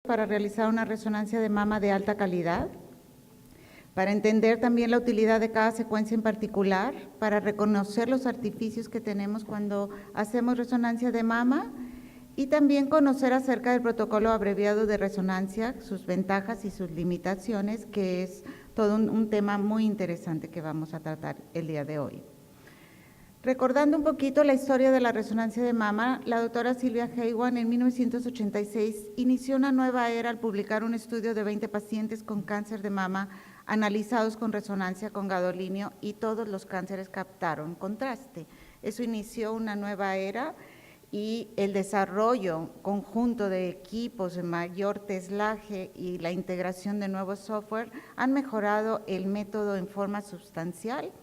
para realizar una resonancia de mama de alta calidad, para entender también la utilidad de cada secuencia en particular, para reconocer los artificios que tenemos cuando hacemos resonancia de mama y también conocer acerca del protocolo abreviado de resonancia, sus ventajas y sus limitaciones, que es todo un tema muy interesante que vamos a tratar el día de hoy. Recordando un poquito la historia de la resonancia de mama, la doctora Sylvia Heiwan en 1986 inició una nueva era al publicar un estudio de 20 pacientes con cáncer de mama analizados con resonancia con gadolinio y todos los cánceres captaron contraste. Eso inició una nueva era y el desarrollo conjunto de equipos de mayor teslaje y la integración de nuevos software han mejorado el método en forma sustancial,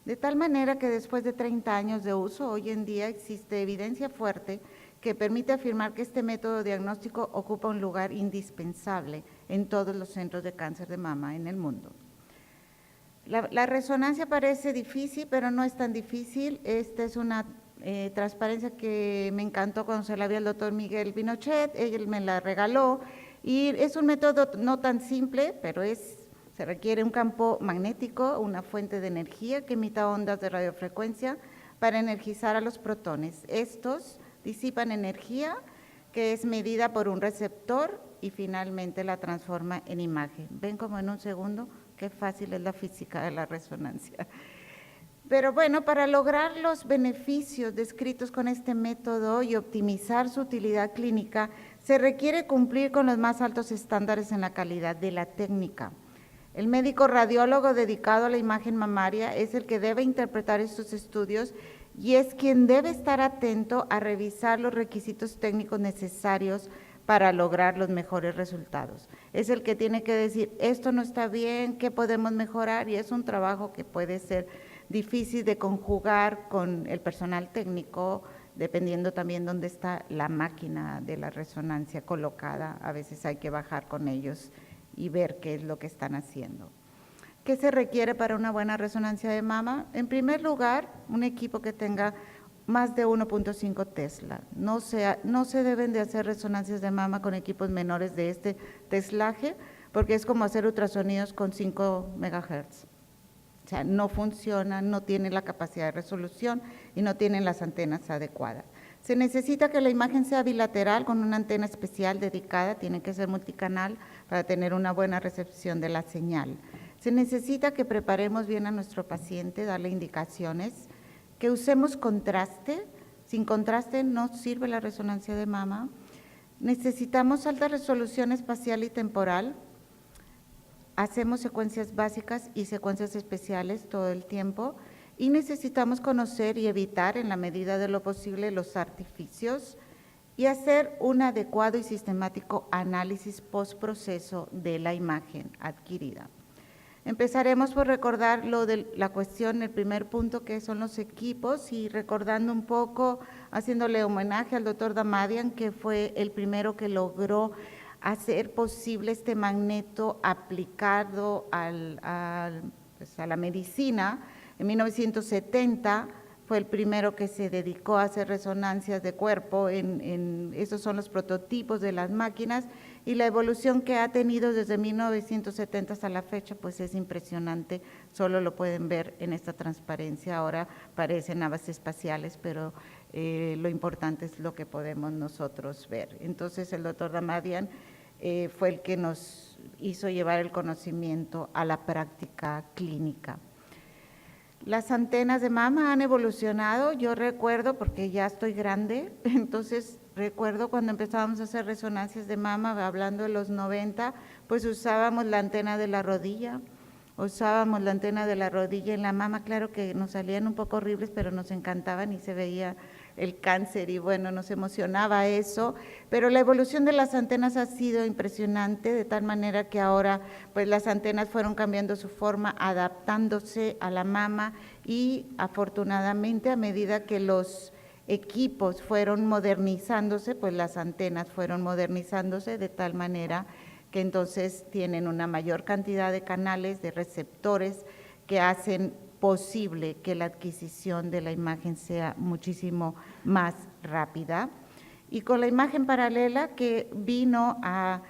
de tal manera que después de 30 años de uso, hoy en día existe evidencia fuerte que permite afirmar que este método diagnóstico ocupa un lugar indispensable en todos los centros de cáncer de mama en el mundo. La resonancia parece difícil, pero no es tan difícil. Esta es una transparencia que me encantó cuando se la vi al doctor Miguel Pinochet, él me la regaló, y es un método no tan simple, pero se requiere un campo magnético, una fuente de energía que emita ondas de radiofrecuencia para energizar a los protones. Estos disipan energía que es medida por un receptor y finalmente la transforma en imagen. ¿Ven como en un segundo? Qué fácil es la física de la resonancia. Pero bueno, para lograr los beneficios descritos con este método y optimizar su utilidad clínica, se requiere cumplir con los más altos estándares en la calidad de la técnica. El médico radiólogo dedicado a la imagen mamaria es el que debe interpretar estos estudios y es quien debe estar atento a revisar los requisitos técnicos necesarios para lograr los mejores resultados. Es el que tiene que decir, esto no está bien, ¿qué podemos mejorar? Y es un trabajo que puede ser difícil de conjugar con el personal técnico, dependiendo también dónde está la máquina de la resonancia colocada. A veces hay que bajar con ellos y ver qué es lo que están haciendo. ¿Qué se requiere para una buena resonancia de mama? En primer lugar, un equipo que tenga más de 1.5 Tesla. No se deben de hacer resonancias de mama con equipos menores de este teslaje, porque es como hacer ultrasonidos con 5 MHz. O sea, no funciona, no tiene la capacidad de resolución y no tienen las antenas adecuadas. Se necesita que la imagen sea bilateral con una antena especial dedicada, tiene que ser multicanal para tener una buena recepción de la señal. Se necesita que preparemos bien a nuestro paciente, darle indicaciones, que usemos contraste. Sin contraste no sirve la resonancia de mama. Necesitamos alta resolución espacial y temporal. Hacemos secuencias básicas y secuencias especiales todo el tiempo y necesitamos conocer y evitar en la medida de lo posible los artificios y hacer un adecuado y sistemático análisis postproceso de la imagen adquirida. Empezaremos por recordar lo de la cuestión, el primer punto, que son los equipos, y recordando un poco, haciéndole homenaje al doctor Damadian, que fue el primero que logró hacer posible este magneto aplicado a la medicina. En 1970 fue el primero que se dedicó a hacer resonancias de cuerpo, esos son los prototipos de las máquinas, y la evolución que ha tenido desde 1970 hasta la fecha, pues es impresionante, solo lo pueden ver en esta transparencia. Ahora parecen naves espaciales, pero lo importante es lo que podemos nosotros ver. Entonces el doctor Damadian fue el que nos hizo llevar el conocimiento a la práctica clínica. Las antenas de mama han evolucionado, yo recuerdo, porque ya estoy grande, entonces recuerdo cuando empezábamos a hacer resonancias de mama, hablando de los 90, pues usábamos la antena de la rodilla, en la mama. Claro que nos salían un poco horribles, pero nos encantaban y se veía el cáncer y bueno, nos emocionaba eso, pero la evolución de las antenas ha sido impresionante, de tal manera que ahora pues las antenas fueron cambiando su forma, adaptándose a la mama y afortunadamente a medida que los equipos fueron modernizándose, pues las antenas fueron modernizándose de tal manera que entonces tienen una mayor cantidad de canales, de receptores que hacen posible que la adquisición de la imagen sea muchísimo más rápida. Y con la imagen paralela que vino a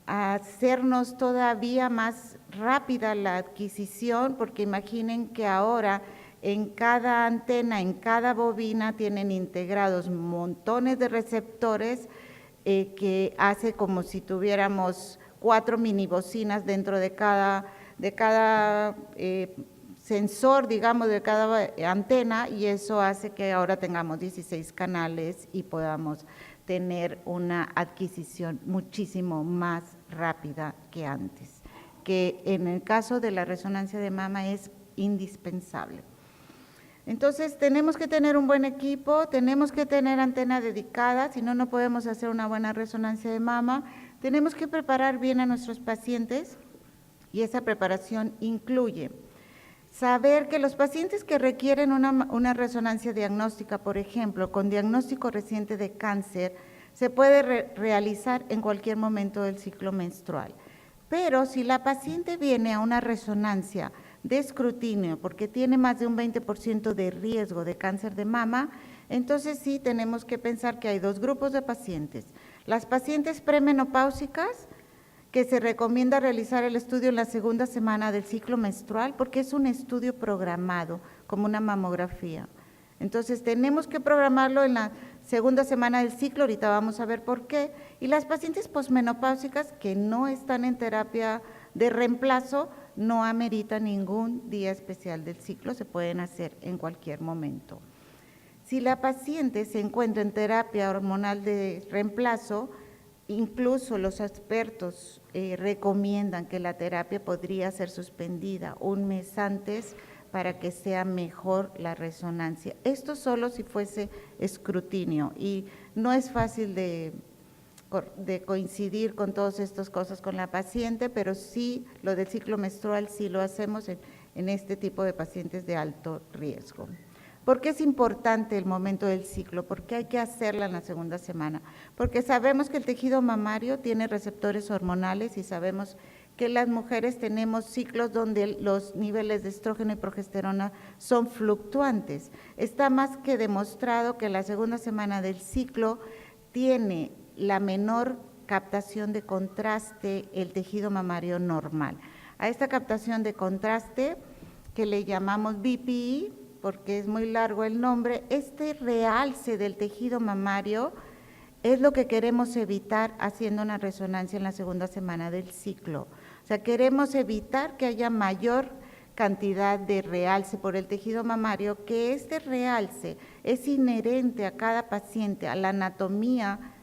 hacernos todavía más rápida la adquisición, porque imaginen que ahora en cada antena, en cada bobina tienen integrados montones de receptores que hace como si tuviéramos 4 mini bocinas dentro de cada sensor, digamos, de cada antena, y eso hace que ahora tengamos 16 canales y podamos tener una adquisición muchísimo más rápida que antes, que en el caso de la resonancia de mama es indispensable. Entonces, tenemos que tener un buen equipo, tenemos que tener antena dedicada, si no, no podemos hacer una buena resonancia de mama. Tenemos que preparar bien a nuestros pacientes y esa preparación incluye saber que los pacientes que requieren una resonancia diagnóstica, por ejemplo, con diagnóstico reciente de cáncer, se puede realizar en cualquier momento del ciclo menstrual. Pero si la paciente viene a una resonancia de escrutinio porque tiene más de un 20% de riesgo de cáncer de mama, entonces sí tenemos que pensar que hay 2 grupos de pacientes. Las pacientes premenopáusicas, que se recomienda realizar el estudio en la segunda semana del ciclo menstrual porque es un estudio programado como una mamografía. Entonces tenemos que programarlo en la segunda semana del ciclo, ahorita vamos a ver por qué. Y las pacientes posmenopáusicas que no están en terapia de reemplazo no ameritan ningún día especial del ciclo, se pueden hacer en cualquier momento. Si la paciente se encuentra en terapia hormonal de reemplazo, incluso los expertos recomiendan que la terapia podría ser suspendida un mes antes para que sea mejor la resonancia. Esto solo si fuese escrutinio y no es fácil de coincidir con todas estas cosas con la paciente, pero sí lo del ciclo menstrual sí lo hacemos en este tipo de pacientes de alto riesgo. ¿Por qué es importante el momento del ciclo? ¿Por qué hay que hacerla en la segunda semana? Porque sabemos que el tejido mamario tiene receptores hormonales y sabemos que las mujeres tenemos ciclos donde los niveles de estrógeno y progesterona son fluctuantes. Está más que demostrado que la segunda semana del ciclo tiene la menor captación de contraste el tejido mamario normal. A esta captación de contraste, que le llamamos BPI, porque es muy largo el nombre, este realce del tejido mamario es lo que queremos evitar haciendo una resonancia en la segunda semana del ciclo. O sea, queremos evitar que haya mayor cantidad de realce por el tejido mamario, que este realce es inherente a cada paciente, a la anatomía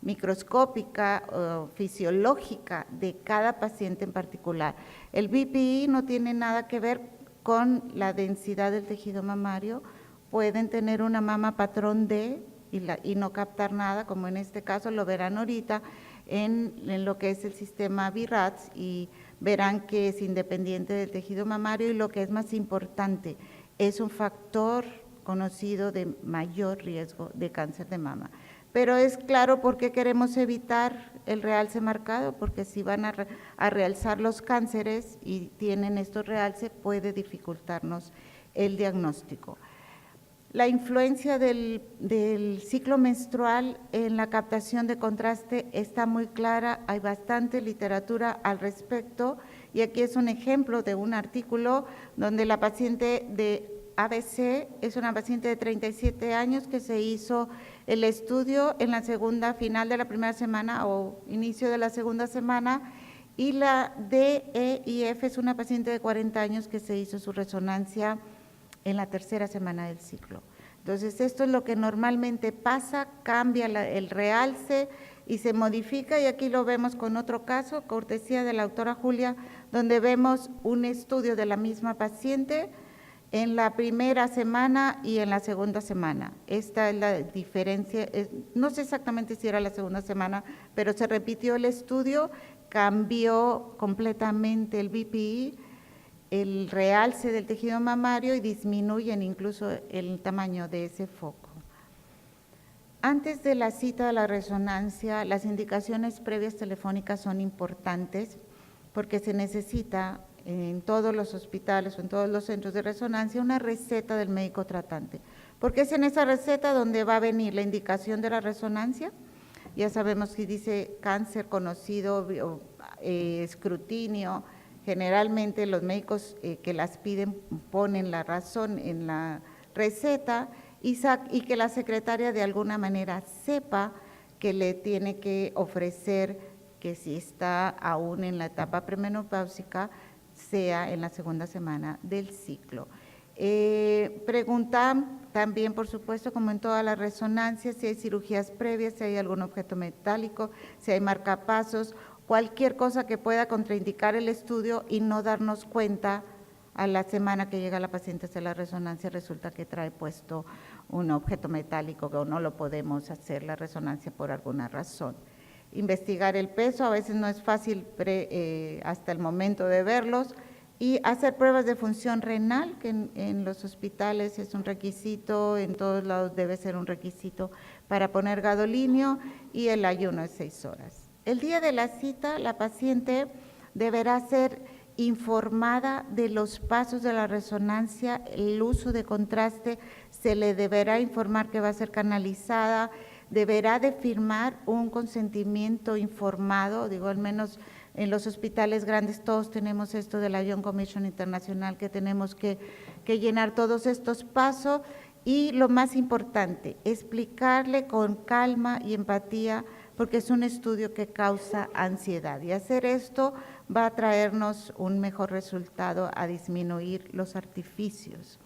microscópica o fisiológica de cada paciente en particular. El BPI no tiene nada que ver con la densidad del tejido mamario, pueden tener una mama patrón D y no captar nada, como en este caso lo verán ahorita en lo que es el sistema BIRATS y verán que es independiente del tejido mamario y lo que es más importante, es un factor conocido de mayor riesgo de cáncer de mama. Pero es claro por qué queremos evitar el realce marcado, porque si van a realzar los cánceres y tienen estos realces, puede dificultarnos el diagnóstico. La influencia del ciclo menstrual en la captación de contraste está muy clara, hay bastante literatura al respecto y aquí es un ejemplo de un artículo donde la paciente de ABC es una paciente de 37 años que se hizo el estudio en la segunda final de la primera semana o inicio de la segunda semana y la D, E y F es una paciente de 40 años que se hizo su resonancia en la tercera semana del ciclo. Entonces, esto es lo que normalmente pasa, cambia el realce y se modifica, y aquí lo vemos con otro caso, cortesía de la doctora Julia, donde vemos un estudio de la misma paciente en la primera semana y en la segunda semana. Esta es la diferencia, no sé exactamente si era la segunda semana, pero se repitió el estudio, cambió completamente el BPI, el realce del tejido mamario y disminuyen incluso el tamaño de ese foco. Antes de la cita de la resonancia, las indicaciones previas telefónicas son importantes porque se necesita en todos los hospitales o en todos los centros de resonancia una receta del médico tratante, porque es en esa receta donde va a venir la indicación de la resonancia. Ya sabemos si dice cáncer conocido, escrutinio. Generalmente los médicos que las piden ponen la razón en la receta y que la secretaria de alguna manera sepa que le tiene que ofrecer que si está aún en la etapa premenopáusica, sea en la segunda semana del ciclo. Preguntan también, por supuesto, como en todas las resonancias, si hay cirugías previas, si hay algún objeto metálico, si hay marcapasos, cualquier cosa que pueda contraindicar el estudio y no darnos cuenta a la semana que llega la paciente a hacer la resonancia, resulta que trae puesto un objeto metálico o no lo podemos hacer la resonancia por alguna razón. Investigar el peso, a veces no es fácil hasta el momento de verlos, y hacer pruebas de función renal, que en los hospitales es un requisito, en todos lados debe ser un requisito para poner gadolinio, y el ayuno es 6 horas. El día de la cita, la paciente deberá ser informada de los pasos de la resonancia, el uso de contraste, se le deberá informar que va a ser canalizada, deberá de firmar un consentimiento informado, digo, al menos en los hospitales grandes todos tenemos esto de la Young Commission Internacional, que tenemos que llenar todos estos pasos, y lo más importante, explicarle con calma y empatía, porque es un estudio que causa ansiedad, y hacer esto va a traernos un mejor resultado, a disminuir los artificios.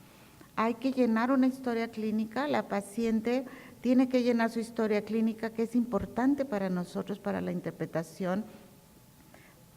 Hay que llenar una historia clínica, la paciente tiene que llenar su historia clínica, que es importante para nosotros, para la interpretación.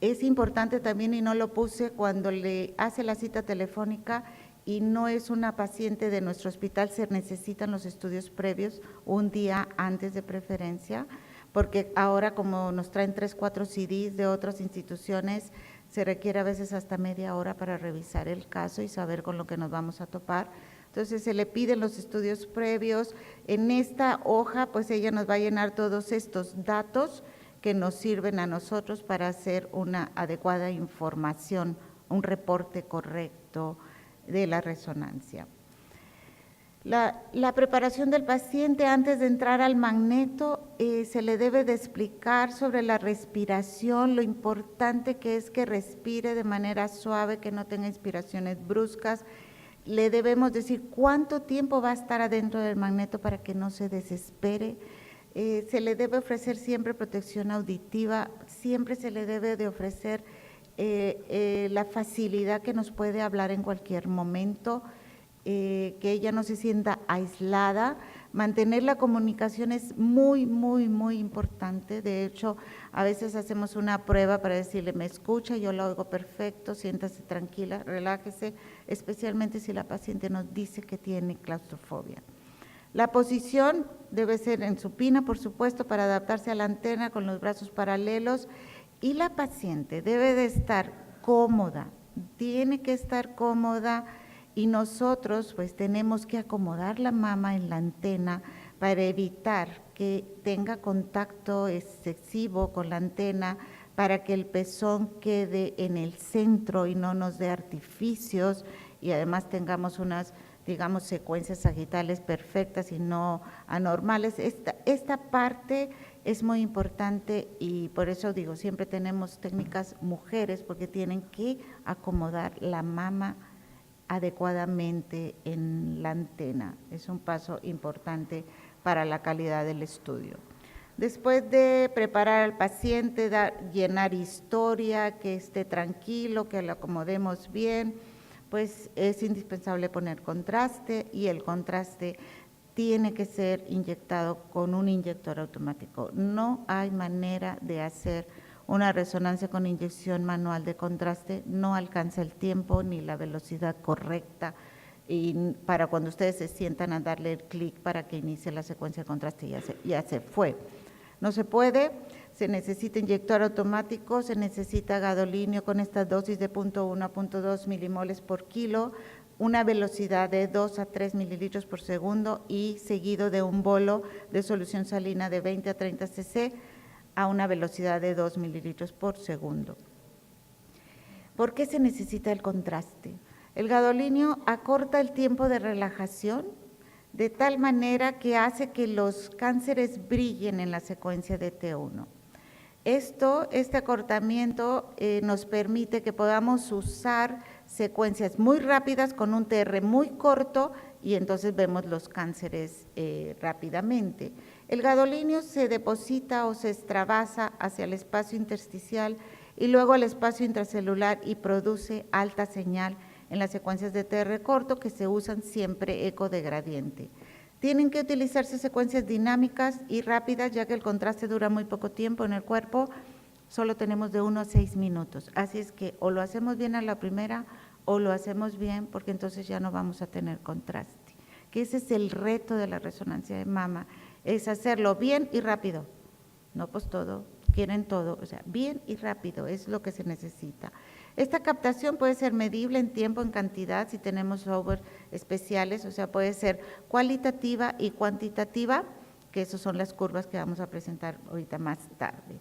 Es importante también, y no lo puse, cuando le hace la cita telefónica y no es una paciente de nuestro hospital, se necesitan los estudios previos un día antes de preferencia, porque ahora como nos traen 3, 4 CDs de otras instituciones, se requiere a veces hasta media hora para revisar el caso y saber con lo que nos vamos a topar. Entonces se le piden los estudios previos. En esta hoja pues ella nos va a llenar todos estos datos que nos sirven a nosotros para hacer una adecuada información, un reporte correcto de la resonancia. La preparación del paciente antes de entrar al magneto, se le debe de explicar sobre la respiración, lo importante que es que respire de manera suave, que no tenga inspiraciones bruscas. Le debemos decir cuánto tiempo va a estar adentro del magneto para que no se desespere. Se le debe ofrecer siempre protección auditiva, siempre se le debe de ofrecer la facilidad que nos puede hablar en cualquier momento, que ella no se sienta aislada. Mantener la comunicación es muy, muy, muy importante. De hecho, a veces hacemos una prueba para decirle, me escucha, yo la oigo perfecto, siéntase tranquila, relájese, especialmente si la paciente nos dice que tiene claustrofobia. La posición debe ser en supina, por supuesto, para adaptarse a la antena con los brazos paralelos, y la paciente debe de estar cómoda, tiene que estar cómoda, y nosotros pues tenemos que acomodar la mama en la antena para evitar que tenga contacto excesivo con la antena, para que el pezón quede en el centro y no nos dé artificios, y además tengamos unas, digamos, secuencias sagittales perfectas y no anormales. Esta parte es muy importante, y por eso digo, siempre tenemos técnicas mujeres, porque tienen que acomodar la mama adecuadamente en la antena. Es un paso importante para la calidad del estudio. Después de preparar al paciente, llenar historia, que esté tranquilo, que lo acomodemos bien, pues es indispensable poner contraste, y el contraste tiene que ser inyectado con un inyector automático. No hay manera de hacer una resonancia con inyección manual de contraste, no alcanza el tiempo ni la velocidad correcta, y para cuando ustedes se sientan a darle el clic para que inicie la secuencia de contraste ya se fue. No se puede, se necesita inyector automático, se necesita gadolinio con esta dosis de 0.1 a 0.2 milimoles por kilo, una velocidad de 2 a 3 mililitros por segundo, y seguido de un bolo de solución salina de 20 a 30 cc a una velocidad de 2 mililitros por segundo. ¿Por qué se necesita el contraste? El gadolinio acorta el tiempo de relajación de tal manera que hace que los cánceres brillen en la secuencia de T1. Este acortamiento nos permite que podamos usar secuencias muy rápidas con un TR muy corto y entonces vemos los cánceres rápidamente. El gadolinio se deposita o se extravasa hacia el espacio intersticial y luego al espacio intracelular y produce alta señal en las secuencias de TR corto que se usan siempre eco de gradiente. Tienen que utilizarse secuencias dinámicas y rápidas, ya que el contraste dura muy poco tiempo en el cuerpo, solo tenemos de 1 a 6 minutos. Así es que o lo hacemos bien a la primera o lo hacemos bien, porque entonces ya no vamos a tener contraste. Que ese es el reto de la resonancia de mama, es hacerlo bien y rápido. No, pues todo, quieren todo, o sea, bien y rápido es lo que se necesita. Esta captación puede ser medible en tiempo, en cantidad, si tenemos software especiales, o sea, puede ser cualitativa y cuantitativa, que esas son las curvas que vamos a presentar ahorita más tarde.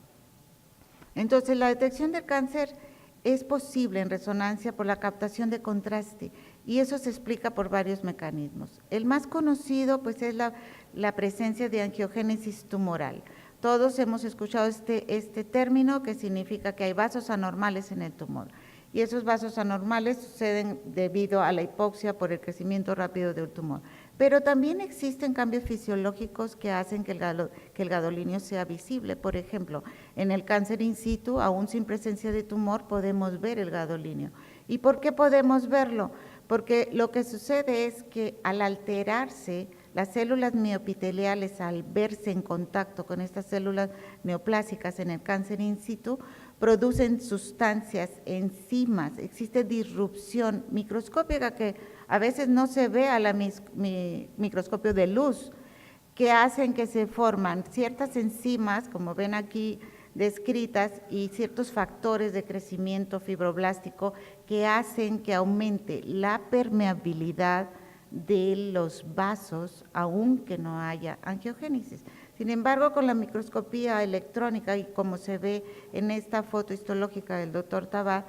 Entonces, la detección del cáncer es posible en resonancia por la captación de contraste y eso se explica por varios mecanismos. El más conocido, pues, es la presencia de angiogénesis tumoral. Todos hemos escuchado este término que significa que hay vasos anormales en el tumor y esos vasos anormales suceden debido a la hipoxia por el crecimiento rápido del tumor. Pero también existen cambios fisiológicos que hacen que el gadolinio sea visible. Por ejemplo, en el cáncer in situ, aún sin presencia de tumor, podemos ver el gadolinio. ¿Y por qué podemos verlo? Porque lo que sucede es que al alterarse las células miopiteliales, al verse en contacto con estas células neoplásicas en el cáncer in situ, producen sustancias, enzimas, existe disrupción microscópica que a veces no se ve a la microscopio de luz, que hacen que se forman ciertas enzimas, como ven aquí descritas, y ciertos factores de crecimiento fibroblástico que hacen que aumente la permeabilidad de los vasos, aunque no haya angiogénesis. Sin embargo, con la microscopía electrónica y como se ve en esta foto histológica del doctor Tabar,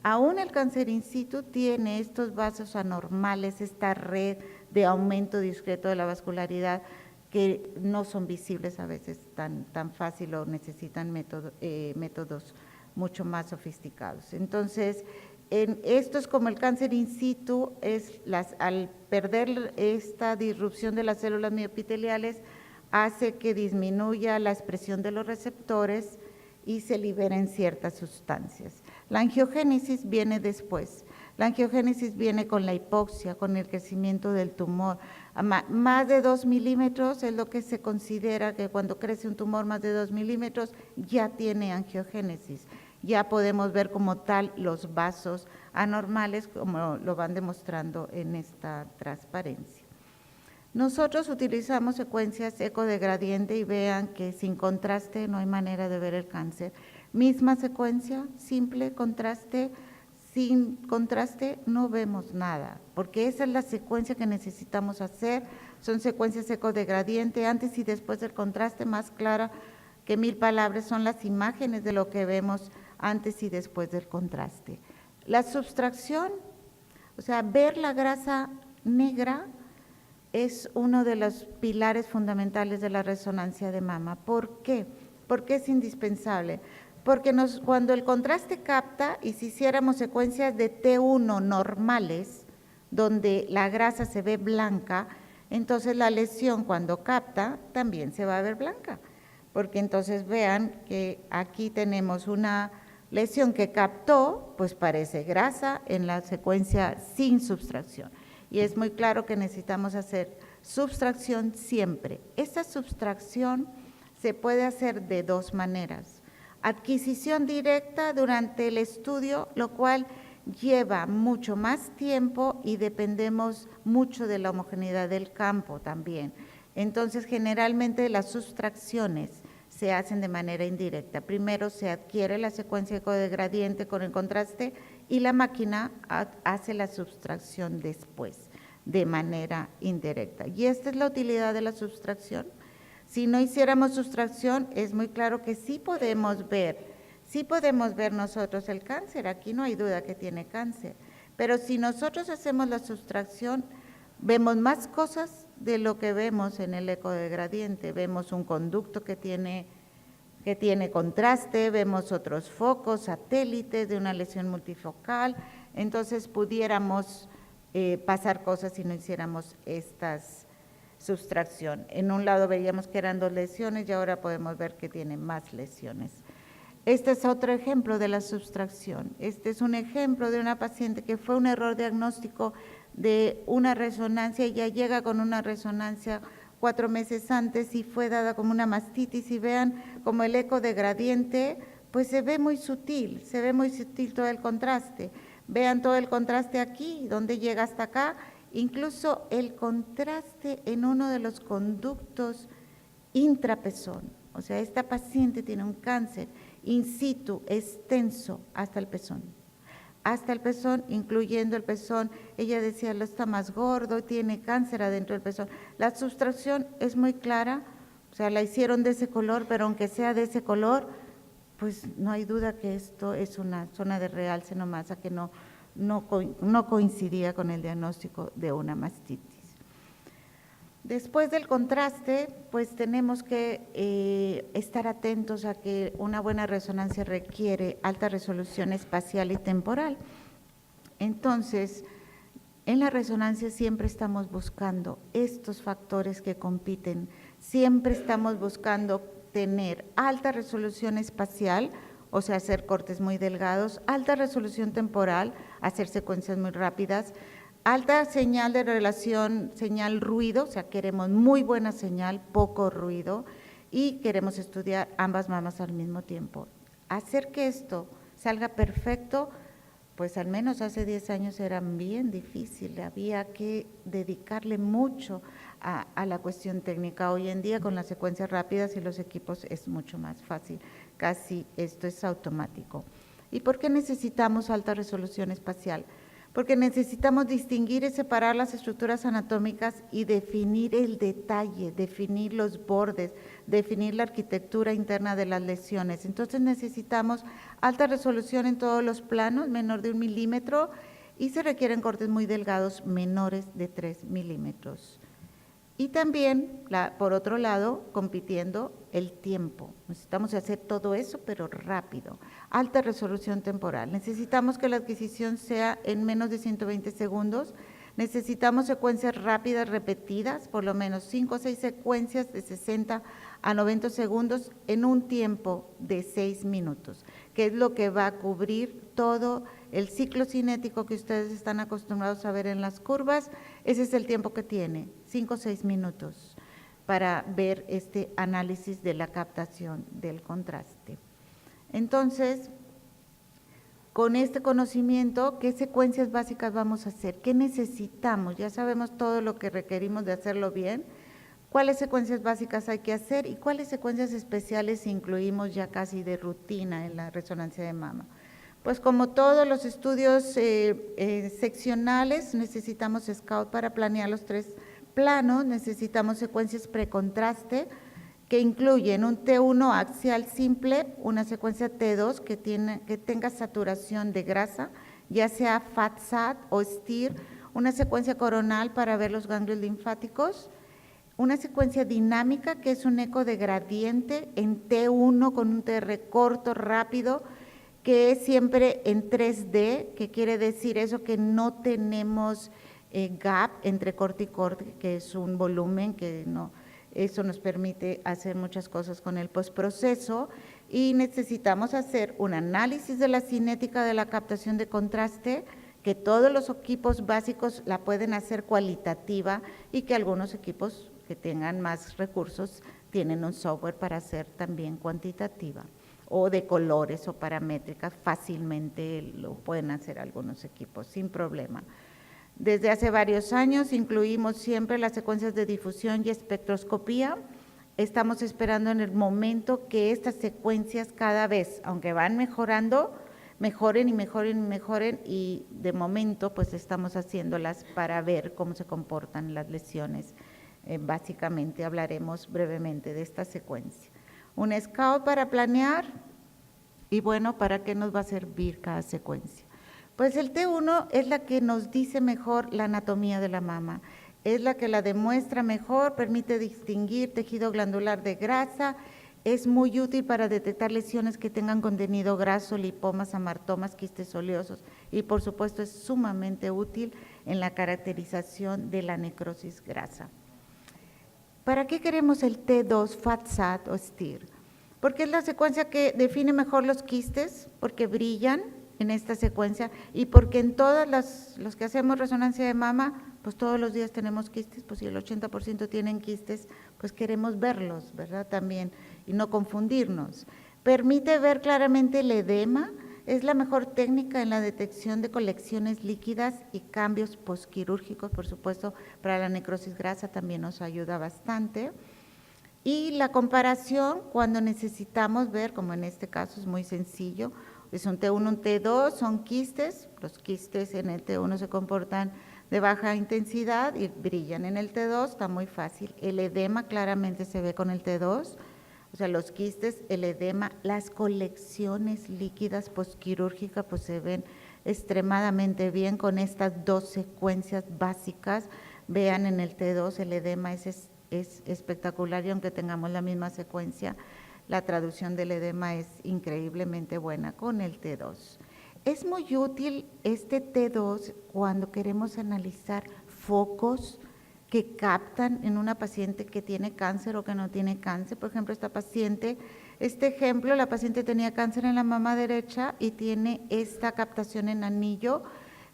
aún el cáncer in situ tiene estos vasos anormales, esta red de aumento discreto de la vascularidad que no son visibles a veces tan fácil o necesitan métodos mucho más sofisticados. Entonces, esto es como el cáncer in situ, al perder esta disrupción de las células miopiteliales, hace que disminuya la expresión de los receptores y se liberen ciertas sustancias. La angiogénesis viene después. La angiogénesis viene con la hipoxia, con el crecimiento del tumor. Más de 2 milímetros es lo que se considera que cuando crece un tumor más de 2 milímetros ya tiene angiogénesis. Ya podemos ver como tal los vasos anormales, como lo van demostrando en esta transparencia. Nosotros utilizamos secuencias eco de gradiente y vean que sin contraste no hay manera de ver el cáncer. Misma secuencia, simple contraste, sin contraste no vemos nada, porque esa es la secuencia que necesitamos hacer, son secuencias eco de gradiente, antes y después del contraste, más clara que 1000 palabras, son las imágenes de lo que vemos antes y después del contraste. La subtracción, o sea, ver la grasa negra es uno de los pilares fundamentales de la resonancia de mama. ¿Por qué? Porque es indispensable. Porque cuando el contraste capta, y si hiciéramos secuencias de T1 normales, donde la grasa se ve blanca, entonces la lesión cuando capta también se va a ver blanca. Porque entonces vean que aquí tenemos una lesión que captó, pues parece grasa en la secuencia sin subtracción. Y es muy claro que necesitamos hacer subtracción siempre. Esta subtracción se puede hacer de dos maneras. Adquisición directa durante el estudio, lo cual lleva mucho más tiempo y dependemos mucho de la homogeneidad del campo también. Entonces, generalmente las subtracciones se hacen de manera indirecta. Primero se adquiere la secuencia eco de gradiente con el contraste y la máquina hace la subtracción después, de manera indirecta. Y esta es la utilidad de la subtracción. Si no hiciéramos subtracción, es muy claro que sí podemos ver nosotros el cáncer, aquí no hay duda que tiene cáncer, pero si nosotros hacemos la subtracción, vemos más cosas de lo que vemos en el eco de gradiente, vemos un conducto que tiene que tiene contraste, vemos otros focos, satélites de una lesión multifocal, entonces pudiéramos pasar cosas si no hiciéramos estas sustracción. En un lado veíamos que eran 2 lesiones y ahora podemos ver que tiene más lesiones. Este es otro ejemplo de la sustracción. Este es un ejemplo de una paciente que fue un error diagnóstico de una resonancia, y ya llega con una resonancia 4 meses antes y fue dada como una mastitis, y vean como el eco de gradiente, pues se ve muy sutil todo el contraste. Vean todo el contraste aquí, donde llega hasta acá, incluso el contraste en uno de los conductos intrapezón. O sea, esta paciente tiene un cáncer in situ extenso hasta el pezón, incluyendo el pezón. Ella decía, lo está más gordo, tiene cáncer adentro del pezón. La sustracción es muy clara, o sea, la hicieron de ese color, pero aunque sea de ese color, pues no hay duda que esto es una zona de realce nomás, a que no coincidía con el diagnóstico de una mastitis. Después del contraste, pues tenemos que estar atentos a que una buena resonancia requiere alta resolución espacial y temporal. Entonces, en la resonancia siempre estamos buscando estos factores que compiten, siempre estamos buscando tener alta resolución espacial, o sea, hacer cortes muy delgados, alta resolución temporal, hacer secuencias muy rápidas, alta señal de relación, señal ruido, o sea, queremos muy buena señal, poco ruido, y queremos estudiar ambas mamas al mismo tiempo. Hacer que esto salga perfecto, pues al menos hace 10 años era bien difícil, había que dedicarle mucho a la cuestión técnica. Hoy en día con las secuencias rápidas y los equipos es mucho más fácil, casi esto es automático. ¿Y por qué necesitamos alta resolución espacial? Porque necesitamos distinguir y separar las estructuras anatómicas y definir el detalle, definir los bordes, definir la arquitectura interna de las lesiones. Entonces necesitamos alta resolución en todos los planos, menor de 1 milímetro, y se requieren cortes muy delgados, menores de 3 milímetros. Y también, por otro lado, compitiendo el tiempo. Necesitamos hacer todo eso, pero rápido. Alta resolución temporal. Necesitamos que la adquisición sea en menos de 120 segundos. Necesitamos secuencias rápidas repetidas, por lo menos 5 o 6 secuencias de 60 a 90 segundos en un tiempo de 6 minutos, que es lo que va a cubrir todo el ciclo cinético que ustedes están acostumbrados a ver en las curvas. Ese es el tiempo que tiene, 5 o 6 minutos, para ver este análisis de la captación del contraste. Entonces, con este conocimiento, ¿qué secuencias básicas vamos a hacer? ¿Qué necesitamos? Ya sabemos todo lo que requerimos de hacerlo bien. ¿Cuáles secuencias básicas hay que hacer y cuáles secuencias especiales incluimos ya casi de rutina en la resonancia de mama? Pues como todos los estudios seccionales, necesitamos Scout para planear los 3 planos, necesitamos secuencias precontraste que incluyen un T1 axial simple, una secuencia T2 que tenga saturación de grasa, ya sea FAT-SAT o STIR, una secuencia coronal para ver los ganglios linfáticos, una secuencia dinámica que es un eco de gradiente en T1 con un TR corto, rápido, que es siempre en 3D, que quiere decir eso que no tenemos gap entre corte y corte, que es un volumen que no, eso nos permite hacer muchas cosas con el postproceso, y necesitamos hacer un análisis de la cinética de la captación de contraste, que todos los equipos básicos la pueden hacer cualitativa y que algunos equipos que tengan más recursos tienen un software para hacer también cuantitativa, o de colores o paramétricas, fácilmente lo pueden hacer algunos equipos sin problema. Desde hace varios años incluimos siempre las secuencias de difusión y espectroscopía. Estamos esperando en el momento que estas secuencias cada vez, aunque van mejorando, mejoren y mejoren y mejoren, y de momento pues estamos haciéndolas para ver cómo se comportan las lesiones. Básicamente hablaremos brevemente de esta secuencia. Un Scout para planear, y bueno, ¿para qué nos va a servir cada secuencia? Pues el T1 es la que nos dice mejor la anatomía de la mama, es la que la demuestra mejor, permite distinguir tejido glandular de grasa, Es muy útil para detectar lesiones que tengan contenido graso, lipomas, amartomas, quistes oleosos y por supuesto es sumamente útil en la caracterización de la necrosis grasa. ¿Para qué queremos el T2, FAT-SAT o STIR? Porque es la secuencia que define mejor los quistes, porque brillan en esta secuencia y porque en todas los que hacemos resonancia de mama, pues todos los días tenemos quistes, pues si el 80% tienen quistes, pues queremos verlos, ¿verdad? También, y no confundirnos. Permite ver claramente el edema, es la mejor técnica en la detección de colecciones líquidas y cambios posquirúrgicos, por supuesto, para la necrosis grasa también nos ayuda bastante. Y la comparación cuando necesitamos ver, como en este caso es muy sencillo, es un T1, un T2, son quistes, los quistes en el T1 se comportan de baja intensidad y brillan en el T2, está muy fácil. El edema claramente se ve con el T2, o sea, los quistes, el edema, las colecciones líquidas posquirúrgicas pues se ven extremadamente bien con estas dos secuencias básicas. Vean en el T2 el edema es espectacular y aunque tengamos la misma secuencia, la traducción del edema es increíblemente buena con el T2. Es muy útil este T2 cuando queremos analizar focos que captan en una paciente que tiene cáncer o que no tiene cáncer. Por ejemplo, esta paciente, este ejemplo, la paciente tenía cáncer en la mama derecha y tiene esta captación en anillo,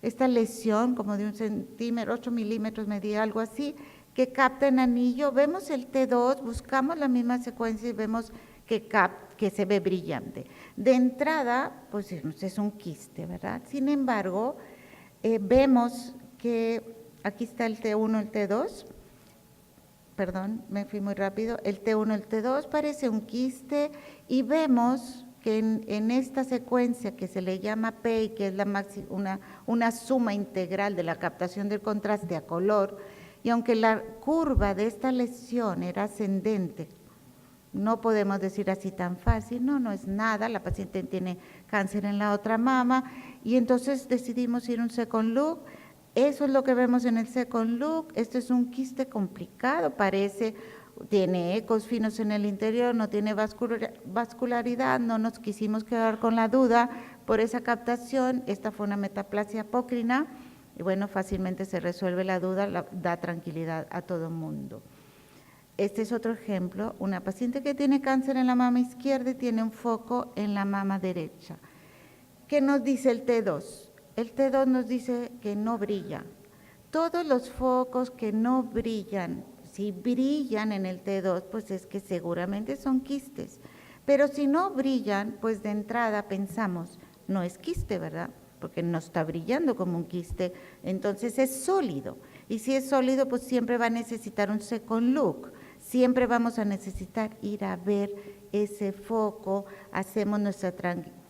esta lesión como de 1 centímetro, 8 milímetros, medía algo así, que capta en anillo. Vemos el T2, buscamos la misma secuencia y vemos que se ve brillante. De entrada, pues es un quiste, ¿verdad? Sin embargo, vemos que aquí está el T1, el T2, perdón, me fui muy rápido, el T1, el T2 parece un quiste y vemos que en esta secuencia que se le llama PEI, que es una suma integral de la captación del contraste a color, y aunque la curva de esta lesión era ascendente, no podemos decir así tan fácil, no es nada, la paciente tiene cáncer en la otra mama y entonces decidimos ir a un second look. Eso es lo que vemos en el second look. Este es un quiste complicado, tiene ecos finos en el interior, no tiene vascularidad, no nos quisimos quedar con la duda por esa captación. Esta fue una metaplasia apócrina y bueno, fácilmente se resuelve la duda, da tranquilidad a todo el mundo. Este es otro ejemplo, una paciente que tiene cáncer en la mama izquierda y tiene un foco en la mama derecha. ¿Qué nos dice el T2? El T2 nos dice que no brilla. Todos los focos que no brillan, si brillan en el T2, pues es que seguramente son quistes. Pero si no brillan, pues de entrada pensamos, no es quiste, ¿verdad? Porque no está brillando como un quiste, entonces es sólido. Y si es sólido, pues siempre va a necesitar un second look. Siempre vamos a necesitar ir a ver ese foco, hacemos nuestra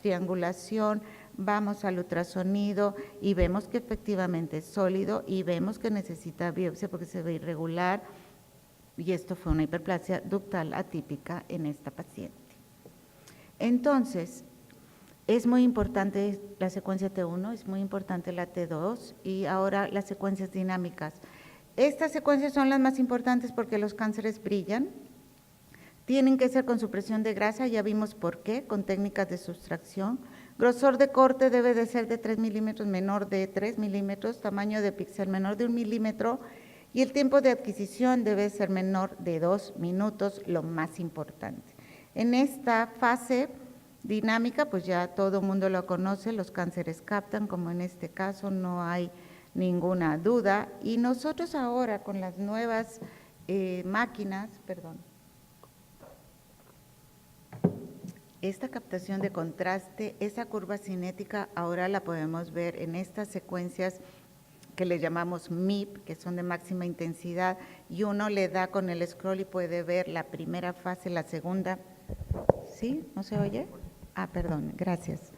triangulación, vamos al ultrasonido y vemos que efectivamente es sólido y vemos que necesita biopsia porque se ve irregular y esto fue una hiperplasia ductal atípica en esta paciente. Entonces, es muy importante la secuencia T1, es muy importante la T2 y ahora las secuencias dinámicas. Estas secuencias son las más importantes porque los cánceres brillan, tienen que ser con supresión de grasa, ya vimos por qué, con técnicas de sustracción. Grosor de corte debe de ser de 3 milímetros, menor de 3 milímetros, tamaño de píxel menor de 1 milímetro y el tiempo de adquisición debe ser menor de 2 minutos, lo más importante. En esta fase dinámica, pues ya todo el mundo lo conoce, los cánceres captan, como en este caso no hay ninguna duda. Y nosotros ahora con las nuevas máquinas, esta captación de contraste, esa curva cinética, ahora la podemos ver en estas secuencias que le llamamos MIP, que son de máxima intensidad, y uno le da con el scroll y puede ver la primera fase, la segunda. ¿Sí? ¿No se oye? Ah, perdón, gracias.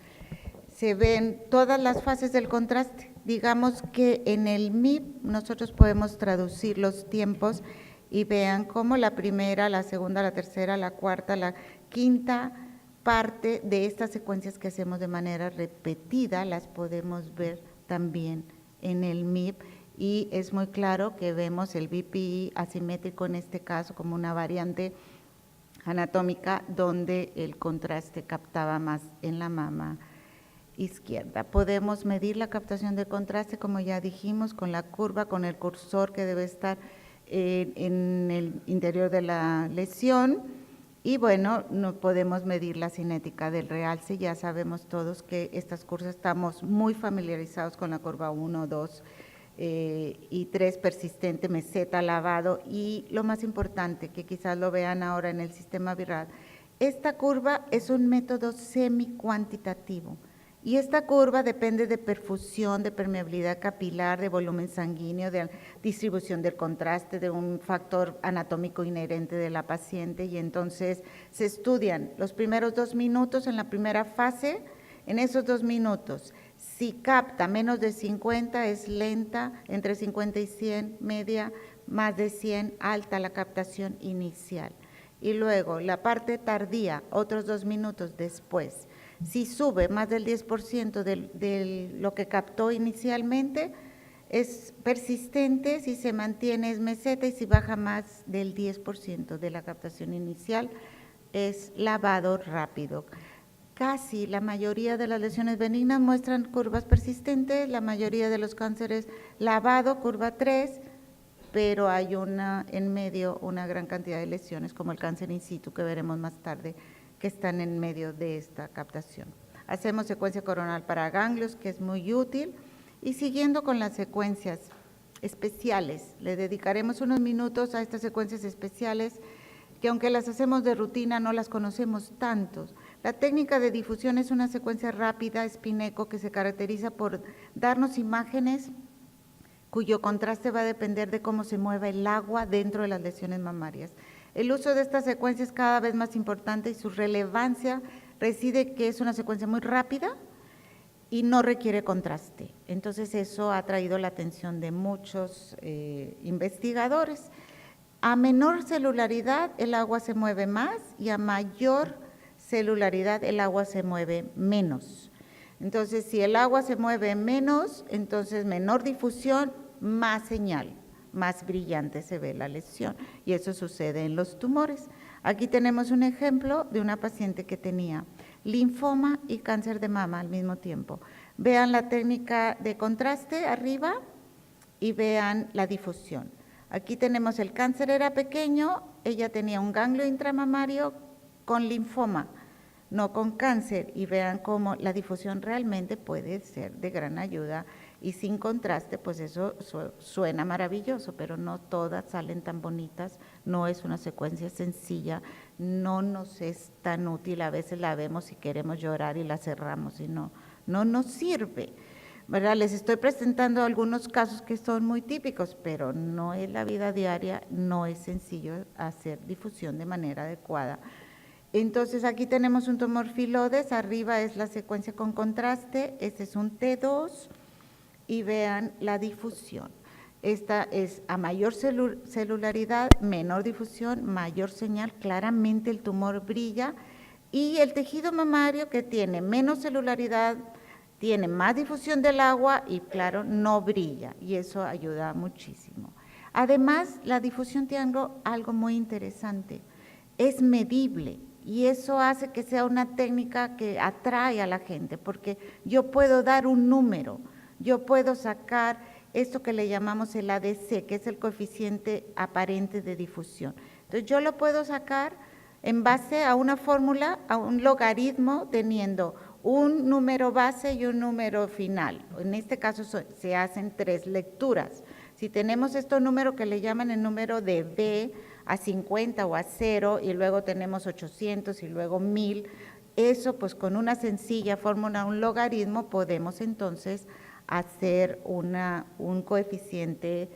Se ven todas las fases del contraste. Digamos que en el MIP nosotros podemos traducir los tiempos y vean cómo la primera, la segunda, la tercera, la cuarta, la quinta parte de estas secuencias que hacemos de manera repetida las podemos ver también en el MIP y es muy claro que vemos el BPI asimétrico en este caso como una variante anatómica donde el contraste captaba más en la mama izquierda. Podemos medir la captación de contraste, como ya dijimos, con la curva, con el cursor que debe estar en el interior de la lesión. Y bueno, no podemos medir la cinética del realce. Ya sabemos todos que estas curvas estamos muy familiarizados con la curva 1, 2 y 3, persistente, meseta, lavado. Y lo más importante, que quizás lo vean ahora en el sistema Virrad, esta curva es un método semi-cuantitativo. Y esta curva depende de perfusión, de permeabilidad capilar, de volumen sanguíneo, de distribución del contraste, de un factor anatómico inherente de la paciente, y entonces se estudian los primeros 2 minutos en la primera fase. En esos 2 minutos, si capta menos de 50 es lenta, entre 50 y 100 media, más de 100 alta la captación inicial. Y luego la parte tardía, otros 2 minutos después. Si sube más del 10% de lo que captó inicialmente, es persistente, si se mantiene es meseta, y si baja más del 10% de la captación inicial, es lavado rápido. Casi la mayoría de las lesiones benignas muestran curvas persistentes, la mayoría de los cánceres lavado, curva 3, pero hay en medio una gran cantidad de lesiones, como el cáncer in situ, que veremos más tarde, que están en medio de esta captación. Hacemos secuencia coronal para ganglios, que es muy útil, y siguiendo con las secuencias especiales, le dedicaremos unos minutos a estas secuencias especiales, que aunque las hacemos de rutina, no las conocemos tanto. La técnica de difusión es una secuencia rápida, Spineco, que se caracteriza por darnos imágenes cuyo contraste va a depender de cómo se mueva el agua dentro de las lesiones mamarias. El uso de esta secuencia es cada vez más importante y su relevancia reside que es una secuencia muy rápida y no requiere contraste. Entonces eso ha traído la atención de muchos investigadores. A menor celularidad el agua se mueve más y a mayor celularidad el agua se mueve menos. Entonces si el agua se mueve menos, entonces menor difusión, más señal, más brillante se ve la lesión, y eso sucede en los tumores. Aquí tenemos un ejemplo de una paciente que tenía linfoma y cáncer de mama al mismo tiempo. Vean la técnica de contraste arriba y vean la difusión. Aquí tenemos el cáncer era pequeño, ella tenía un ganglio intramamario con linfoma, no con cáncer, y vean cómo la difusión realmente puede ser de gran ayuda, y sin contraste, pues eso suena maravilloso, pero no todas salen tan bonitas, no es una secuencia sencilla, no nos es tan útil, a veces la vemos y queremos llorar y la cerramos y no nos sirve, ¿verdad? Les estoy presentando algunos casos que son muy típicos, pero no es la vida diaria, no es sencillo hacer difusión de manera adecuada. Entonces aquí tenemos un tumor filodes, arriba es la secuencia con contraste, este es un T2, y vean la difusión. Esta es a mayor celularidad, menor difusión, mayor señal, claramente el tumor brilla, y el tejido mamario, que tiene menos celularidad, tiene más difusión del agua y claro, no brilla, y eso ayuda muchísimo. Además, la difusión tiene algo muy interesante, es medible, y eso hace que sea una técnica que atrae a la gente, porque yo puedo dar un número, yo puedo sacar esto que le llamamos el ADC, que es el coeficiente aparente de difusión. Entonces yo lo puedo sacar en base a una fórmula, a un logaritmo, teniendo un número base y un número final. En este caso se hacen 3 lecturas. Si tenemos estos números que le llaman el número de B a 50 o a 0, y luego tenemos 800 y luego 1000, eso pues con una sencilla fórmula, un logaritmo, podemos entonces hacer un coeficiente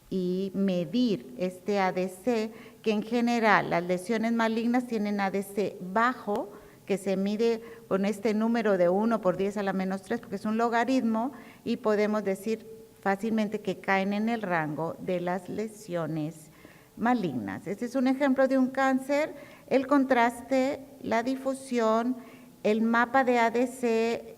y medir este ADC, que en general las lesiones malignas tienen ADC bajo, que se mide con este número de 1 por 10 a la menos 3, porque es un logaritmo, y podemos decir fácilmente que caen en el rango de las lesiones malignas. Este es un ejemplo de un cáncer, el contraste, la difusión, el mapa de ADC,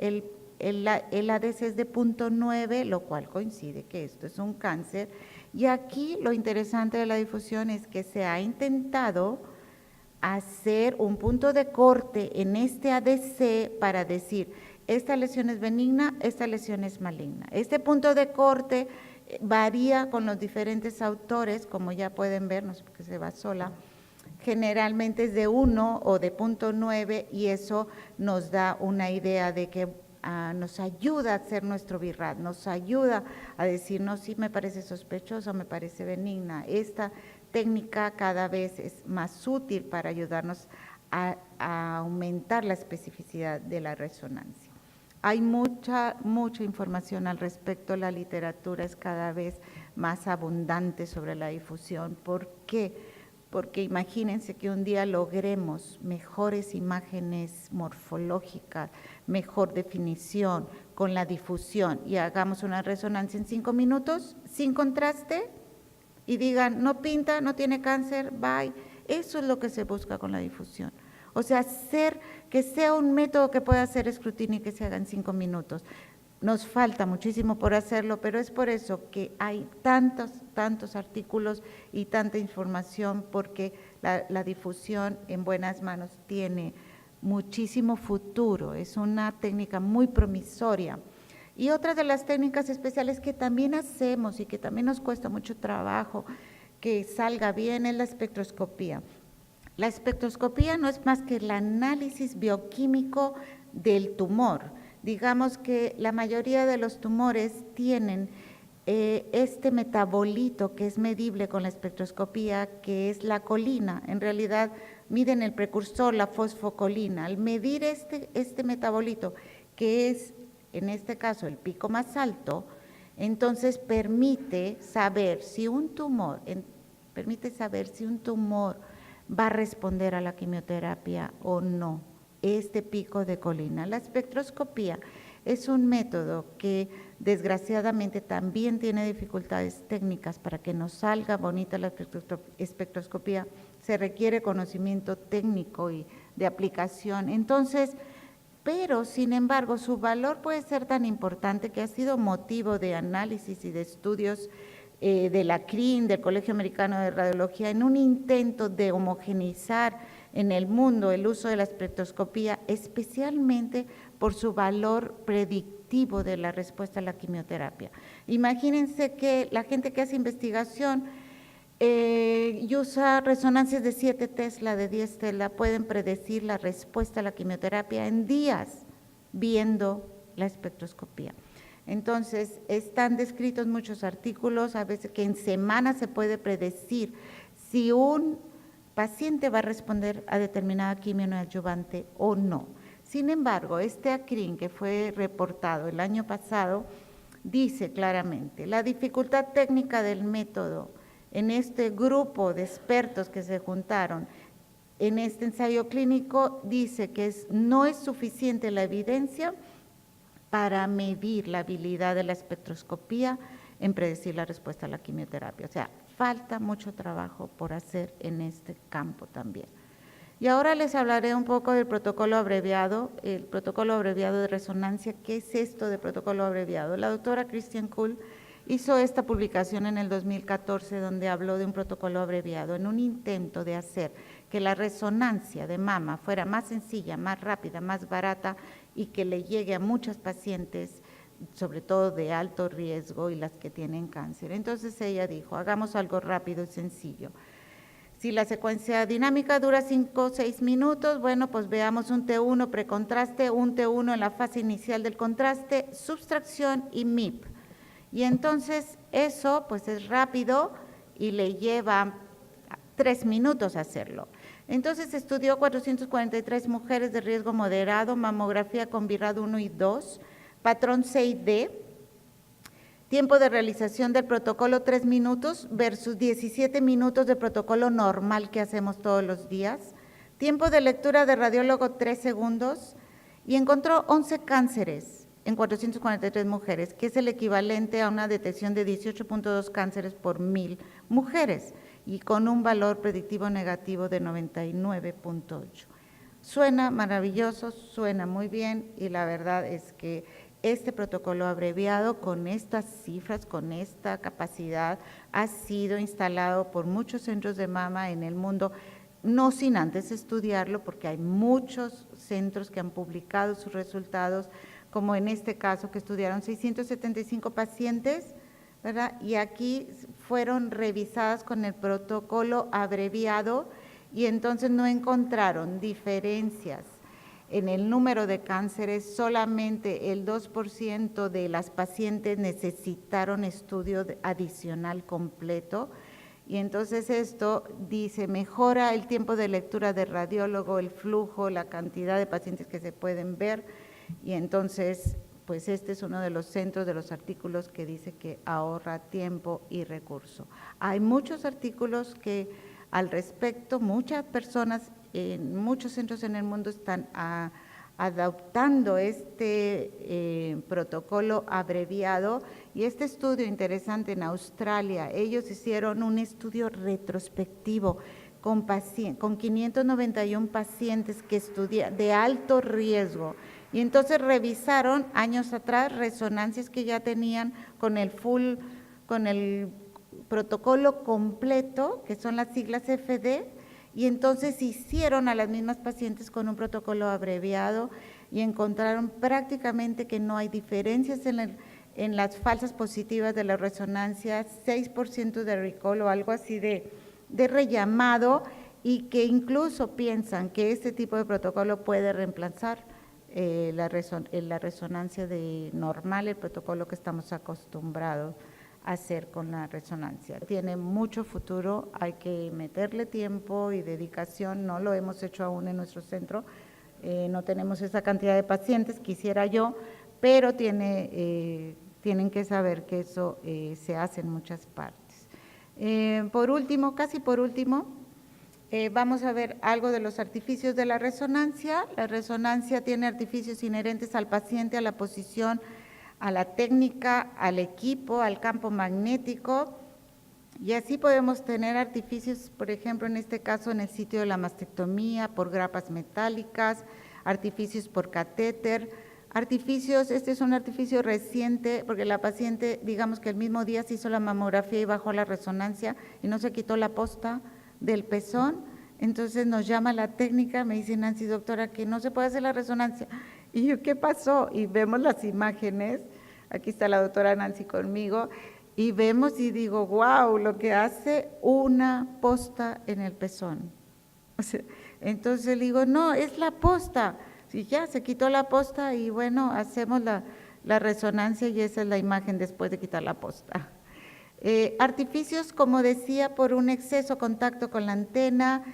el ADC es de 0.9, lo cual coincide que esto es un cáncer. Y aquí lo interesante de la difusión es que se ha intentado hacer un punto de corte en este ADC para decir, esta lesión es benigna, esta lesión es maligna. Este punto de corte varía con los diferentes autores, como ya pueden ver, no sé por qué se va sola, generalmente es de 1 o de 0.9 y eso nos da una idea de que nos ayuda a hacer nuestro BI-RAD, nos ayuda a decir, no, sí me parece sospechoso, me parece benigna. Esta técnica cada vez es más útil para ayudarnos a aumentar la especificidad de la resonancia. Hay mucha información al respecto, la literatura es cada vez más abundante sobre la difusión. ¿Por qué? Porque imagínense que un día logremos mejores imágenes morfológicas, mejor definición con la difusión y hagamos una resonancia en 5 minutos sin contraste y digan, no pinta, no tiene cáncer, bye. Eso es lo que se busca con la difusión. O sea, que sea un método que pueda hacer escrutinio y que se haga en 5 minutos. Nos falta muchísimo por hacerlo, pero es por eso que hay tantos artículos y tanta información, porque la difusión en buenas manos tiene muchísimo futuro, es una técnica muy promisoria. Y otra de las técnicas especiales que también hacemos y que también nos cuesta mucho trabajo que salga bien es la espectroscopía. La espectroscopía no es más que el análisis bioquímico del tumor. Digamos que la mayoría de los tumores tienen este metabolito que es medible con la espectroscopía, que es la colina. En realidad miden el precursor, la fosfocolina. Al medir este metabolito, que es en este caso el pico más alto, entonces permite saber si un tumor va a responder a la quimioterapia o no, este pico de colina. La espectroscopía es un método que desgraciadamente también tiene dificultades técnicas. Para que nos salga bonita la espectroscopía se requiere conocimiento técnico y de aplicación. Entonces, pero sin embargo su valor puede ser tan importante que ha sido motivo de análisis y de estudios de la CRIN, del Colegio Americano de Radiología, en un intento de homogeneizar en el mundo el uso de la espectroscopía, especialmente por su valor predictivo de la respuesta a la quimioterapia. Imagínense que la gente que hace investigación y usa resonancias de 7 Tesla, de 10 Tesla, pueden predecir la respuesta a la quimioterapia en días viendo la espectroscopía. Entonces, están descritos muchos artículos, a veces que en semanas se puede predecir si un paciente va a responder a determinada quimio neoadyuvante o no. Sin embargo, este ACRIN que fue reportado el año pasado dice claramente, la dificultad técnica del método en este grupo de expertos que se juntaron en este ensayo clínico dice que no es suficiente la evidencia para medir la habilidad de la espectroscopía en predecir la respuesta a la quimioterapia. O sea, falta mucho trabajo por hacer en este campo también. Y ahora les hablaré un poco del protocolo abreviado, el protocolo abreviado de resonancia. ¿Qué es esto de protocolo abreviado? La doctora Christian Kuhl hizo esta publicación en el 2014 donde habló de un protocolo abreviado en un intento de hacer que la resonancia de mama fuera más sencilla, más rápida, más barata y que le llegue a muchas pacientes, sobre todo de alto riesgo y las que tienen cáncer. Entonces ella dijo, hagamos algo rápido y sencillo. Si la secuencia dinámica dura 5 o 6 minutos, bueno, pues veamos un T1 precontraste, un T1 en la fase inicial del contraste, subtracción y MIP. Y entonces eso pues es rápido y le lleva 3 minutos hacerlo. Entonces estudió 443 mujeres de riesgo moderado, mamografía con BI-RAD 1 y 2, patrón 6D, tiempo de realización del protocolo 3 minutos versus 17 minutos de protocolo normal que hacemos todos los días, tiempo de lectura de radiólogo 3 segundos y encontró 11 cánceres en 443 mujeres, que es el equivalente a una detección de 18.2 cánceres por 1000 mujeres y con un valor predictivo negativo de 99.8. Suena maravilloso, suena muy bien y la verdad es que este protocolo abreviado con estas cifras, con esta capacidad, ha sido instalado por muchos centros de mama en el mundo. no sin antes estudiarlo, porque hay muchos centros que han publicado sus resultados, como en este caso que estudiaron 675 pacientes, ¿verdad? Y aquí fueron revisadas con el protocolo abreviado y entonces no encontraron diferencias en el número de cánceres. Solamente el 2% de las pacientes necesitaron estudio adicional completo. Y entonces esto dice, mejora el tiempo de lectura del radiólogo, el flujo, la cantidad de pacientes que se pueden ver, y entonces, pues este es uno de los centros de los artículos que dice que ahorra tiempo y recurso. Hay muchos artículos que al respecto, muchas personas en muchos centros en el mundo están adoptando este protocolo abreviado, y este estudio interesante en Australia, ellos hicieron un estudio retrospectivo con 591 pacientes que estudian de alto riesgo, y entonces revisaron años atrás resonancias que ya tenían con el protocolo completo, que son las siglas FD, y entonces hicieron a las mismas pacientes con un protocolo abreviado y encontraron prácticamente que no hay diferencias en las falsas positivas de la resonancia, 6% de recall o algo así de rellamado, y que incluso piensan que este tipo de protocolo puede reemplazar la resonancia normal, el protocolo que estamos acostumbrados hacer con la resonancia. Tiene mucho futuro, hay que meterle tiempo y dedicación, no lo hemos hecho aún en nuestro centro, no tenemos esa cantidad de pacientes, quisiera yo, pero tienen que saber que eso se hace en muchas partes. Por último, casi por último, vamos a ver algo de los artificios de la resonancia. La resonancia tiene artificios inherentes al paciente, a la posición, a la técnica, al equipo, al campo magnético, y así podemos tener artificios, por ejemplo, en este caso en el sitio de la mastectomía, por grapas metálicas, artificios por catéter, artificios, este es un artificio reciente, porque la paciente, digamos que el mismo día se hizo la mamografía y bajó la resonancia y no se quitó la posta del pezón, entonces nos llama la técnica, me dice Nancy, doctora, que no se puede hacer la resonancia. Y yo, ¿qué pasó? Y vemos las imágenes, aquí está la doctora Nancy conmigo, y vemos y digo, wow, lo que hace una posta en el pezón. O sea, entonces le digo, no, es la posta. Sí, ya se quitó la posta y bueno, hacemos la resonancia y esa es la imagen después de quitar la posta. Artificios, como decía, por un exceso contacto con la antena,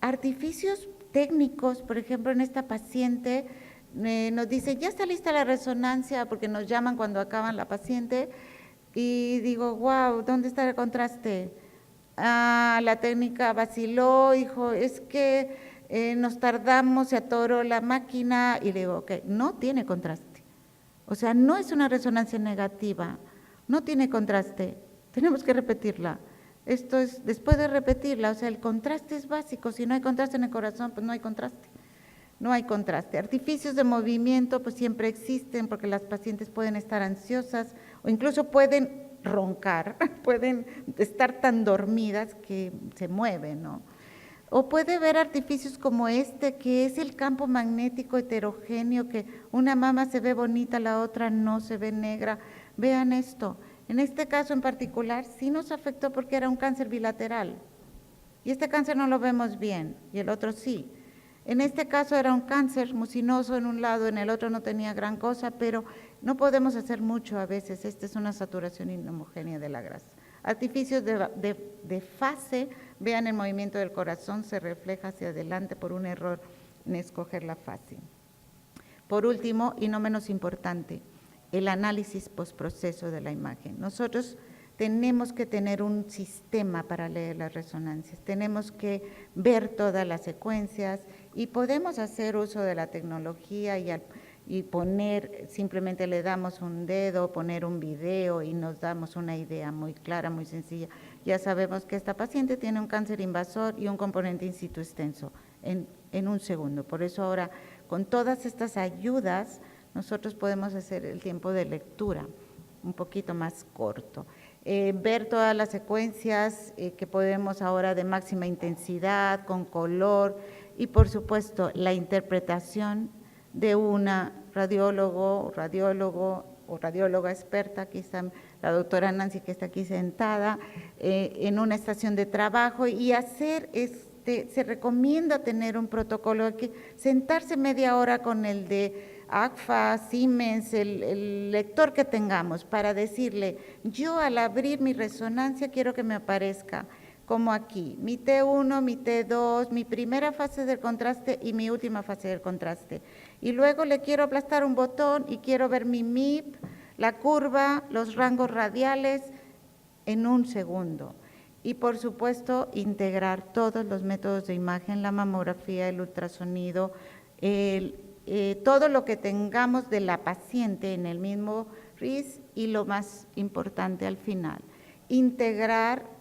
artificios técnicos, por ejemplo, en esta paciente, nos dice, ya está lista la resonancia, porque nos llaman cuando acaban la paciente, y digo, wow, ¿dónde está el contraste? La técnica vaciló, dijo, es que nos tardamos, se atoró la máquina, y le digo, ok, no tiene contraste, o sea, no es una resonancia negativa, no tiene contraste, tenemos que repetirla. Esto es, después de repetirla, o sea, el contraste es básico, si no hay contraste en el corazón, pues no hay contraste. No hay contraste. Artificios de movimiento pues siempre existen porque las pacientes pueden estar ansiosas o incluso pueden roncar, pueden estar tan dormidas que se mueven, ¿no? O puede haber artificios como este, que es el campo magnético heterogéneo, que una mama se ve bonita, la otra no se ve negra. Vean esto, en este caso en particular sí nos afectó porque era un cáncer bilateral y este cáncer no lo vemos bien y el otro sí. En este caso era un cáncer mucinoso en un lado, en el otro no tenía gran cosa, pero no podemos hacer mucho a veces, esta es una saturación inhomogénea de la grasa. Artificios de fase, vean el movimiento del corazón, se refleja hacia adelante por un error en escoger la fase. Por último, y no menos importante, el análisis postproceso de la imagen. Nosotros tenemos que tener un sistema para leer las resonancias, tenemos que ver todas las secuencias y podemos hacer uso de la tecnología y poner, simplemente le damos un dedo, poner un video y nos damos una idea muy clara, muy sencilla. Ya sabemos que esta paciente tiene un cáncer invasor y un componente in situ extenso en un segundo. Por eso ahora, con todas estas ayudas, nosotros podemos hacer el tiempo de lectura un poquito más corto. ver todas las secuencias que podemos ahora de máxima intensidad, con color y por supuesto la interpretación de una radióloga experta, aquí está la doctora Nancy que está aquí sentada, en una estación de trabajo y hacer se recomienda tener un protocolo, que sentarse media hora con el de ACFA, Siemens, el lector que tengamos para decirle, yo al abrir mi resonancia quiero que me aparezca como aquí, mi T1, mi T2, mi primera fase del contraste y mi última fase del contraste. Y luego le quiero aplastar un botón y quiero ver mi MIP, la curva, los rangos radiales en un segundo. Y por supuesto, integrar todos los métodos de imagen, la mamografía, el ultrasonido, todo lo que tengamos de la paciente en el mismo RIS y lo más importante al final, integrar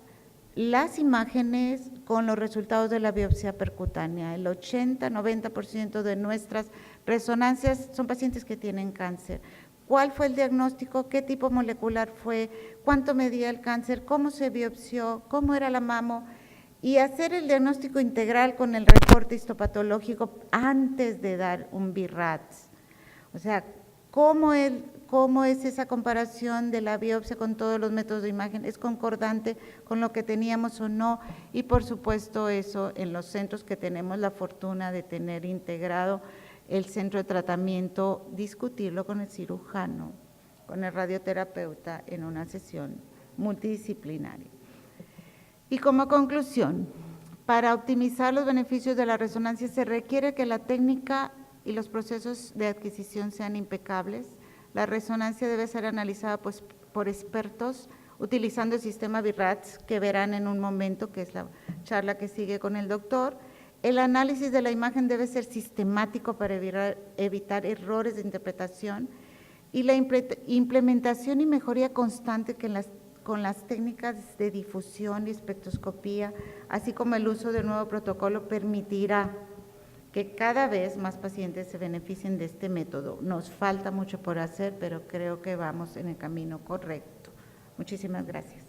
las imágenes con los resultados de la biopsia percutánea. El 80-90% de nuestras resonancias son pacientes que tienen cáncer. ¿Cuál fue el diagnóstico? ¿Qué tipo molecular fue? ¿Cuánto medía el cáncer? ¿Cómo se biopsió? ¿Cómo era la mamo? Y hacer el diagnóstico integral con el reporte histopatológico antes de dar un BI-RADS. O sea, ¿cómo es esa comparación de la biopsia con todos los métodos de imagen? ¿Es concordante con lo que teníamos o no? Y por supuesto eso en los centros que tenemos la fortuna de tener integrado el centro de tratamiento, discutirlo con el cirujano, con el radioterapeuta en una sesión multidisciplinaria. Y como conclusión, para optimizar los beneficios de la resonancia se requiere que la técnica y los procesos de adquisición sean impecables. La resonancia debe ser analizada por expertos utilizando el sistema BI-RADS que verán en un momento, que es la charla que sigue con el doctor. El análisis de la imagen debe ser sistemático para evitar errores de interpretación y la implementación y mejoría constante con las técnicas de difusión y espectroscopía, así como el uso del nuevo protocolo, permitirá que cada vez más pacientes se beneficien de este método. Nos falta mucho por hacer, pero creo que vamos en el camino correcto. Muchísimas gracias.